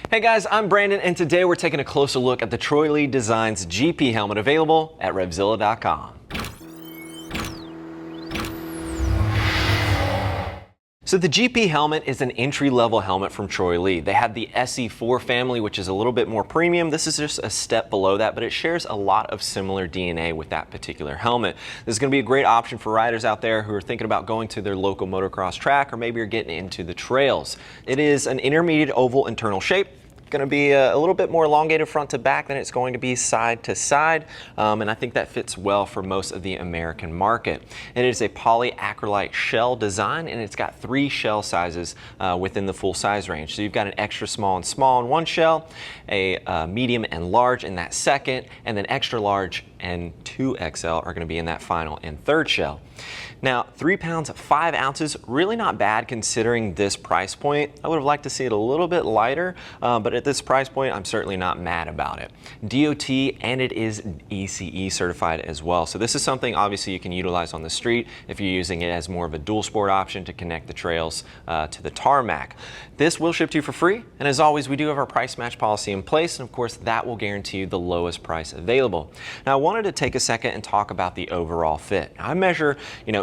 Hey guys, I'm Brandon, and today we're taking a closer look at the Troy Lee Designs GP helmet available at RevZilla.com. So the GP helmet is an entry-level helmet from Troy Lee. They have the SE4 family, which is a little bit more premium. This is just a step below that, but it shares a lot of similar DNA with that particular helmet. This is going to be a great option for riders out there who are thinking about going to their local motocross track, or maybe you're getting into the trails. It is an intermediate oval internal shape. Going to be a little bit more elongated front to back than it's going to be side to side, and I think that fits well for most of the American market. It is a polyacrylite shell design, and it's got 3 shell sizes within the full size range. So you've got an extra small and small in one shell, a medium and large in that second, and then extra large and 2XL are going to be in that final and third shell. Now, 3 pounds 5 ounces, really not bad considering this price point. I would have liked to see it a little bit lighter, but at this price point, I'm certainly not mad about it. DOT and it is ECE certified as well. So this is something obviously you can utilize on the street if you're using it as more of a dual sport option to connect the trails to the tarmac. This will ship to you for free, and as always, we do have our price match policy in place, and of course, that will guarantee you the lowest price available. Now, I wanted to take a second and talk about the overall fit. I measure,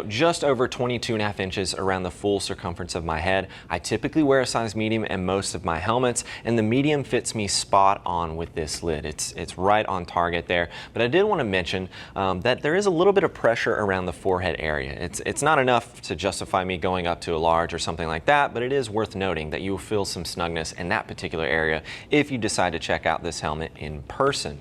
just over 22.5 inches around the full circumference of my head. I typically wear a size medium in most of my helmets, and the medium fits me spot on with this lid. It's right on target there. But I did want to mention that there is a little bit of pressure around the forehead area. It's not enough to justify me going up to a large or something like that, but it is worth noting that you will feel some snugness in that particular area if you decide to check out this helmet in person.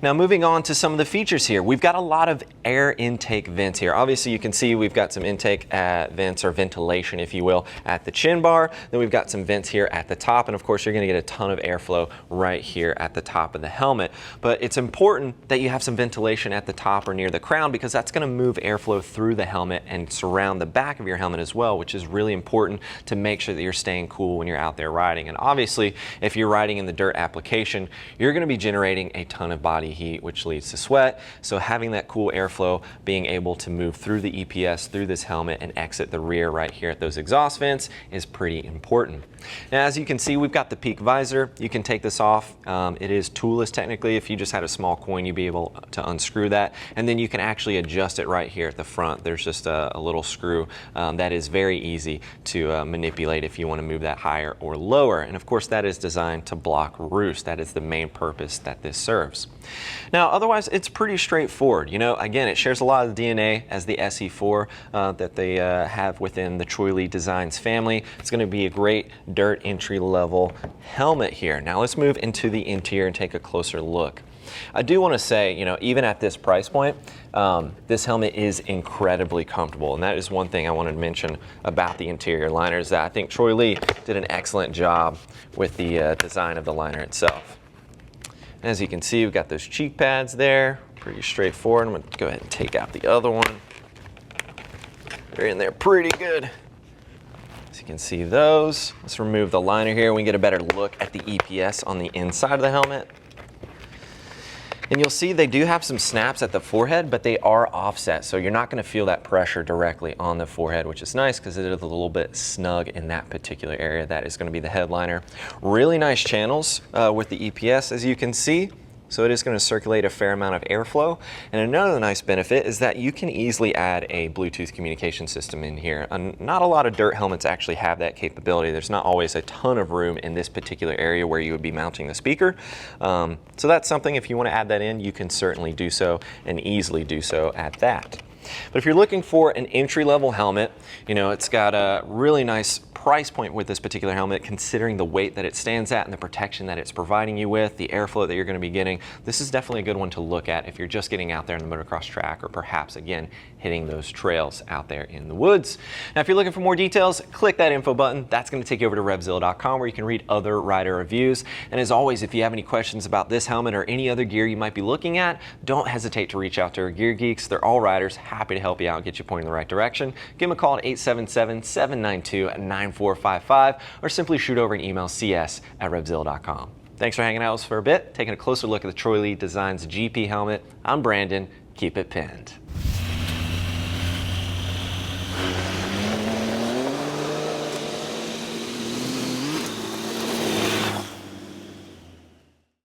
Now, moving on to some of the features here, we've got a lot of air intake vents here. Obviously, you can see we've got some intake vents, or ventilation, if you will, at the chin bar. Then we've got some vents here at the top, and of course, you're going to get a ton of airflow right here at the top of the helmet. But it's important that you have some ventilation at the top or near the crown, because that's going to move airflow through the helmet and surround the back of your helmet as well, which is really important to make sure that you're staying cool when you're out there riding. And obviously, if you're riding in the dirt application, you're going to be generating a ton of body heat, which leads to sweat. So having that cool airflow, being able to move through the EPS, through this helmet, and exit the rear right here at those exhaust vents is pretty important. Now, as you can see, we've got the peak visor. You can take this off. It is toolless technically. If you just had a small coin, you'd be able to unscrew that, and then you can actually adjust it right here at the front. There's just a little screw that is very easy to manipulate if you want to move that higher or lower. And of course, that is designed to block roost. That is the main purpose that this serves. Now, otherwise, it's pretty straightforward. Again, it shares a lot of the DNA as the SE4 that they have within the Troy Lee Designs family. It's going to be a great dirt entry-level helmet here. Now, let's move into the interior and take a closer look. I do want to say, even at this price point, this helmet is incredibly comfortable, and that is one thing I wanted to mention about the interior liner, is that I think Troy Lee did an excellent job with the design of the liner itself. As you can see, we've got those cheek pads there, pretty straightforward. I'm going to go ahead and take out the other one. They're in there pretty good. As you can see those. Let's remove the liner here. We can get a better look at the EPS on the inside of the helmet. And you'll see they do have some snaps at the forehead, but they are offset, so you're not going to feel that pressure directly on the forehead, which is nice because it is a little bit snug in that particular area. That is going to be the headliner. Really nice channels with the EPS, as you can see. So it is going to circulate a fair amount of airflow. And another nice benefit is that you can easily add a Bluetooth communication system in here. Not a lot of dirt helmets actually have that capability. There's not always a ton of room in this particular area where you would be mounting the speaker. So that's something, if you want to add that in, you can certainly do so, and easily do so at that. But if you're looking for an entry-level helmet, it's got a really nice price point with this particular helmet, considering the weight that it stands at and the protection that it's providing you with, the airflow that you're going to be getting. This is definitely a good one to look at if you're just getting out there on the motocross track, or perhaps, again, hitting those trails out there in the woods. Now, if you're looking for more details, click that info button. That's going to take you over to RevZilla.com, where you can read other rider reviews. And as always, if you have any questions about this helmet or any other gear you might be looking at, don't hesitate to reach out to our gear geeks. They're all riders, happy to help you out and get you pointed in the right direction. Give them a call at 877-792-9455, or simply shoot over an email, cs@RevZilla.com. Thanks for hanging out with us for a bit, taking a closer look at the Troy Lee Designs GP helmet. I'm Brandon. Keep it pinned.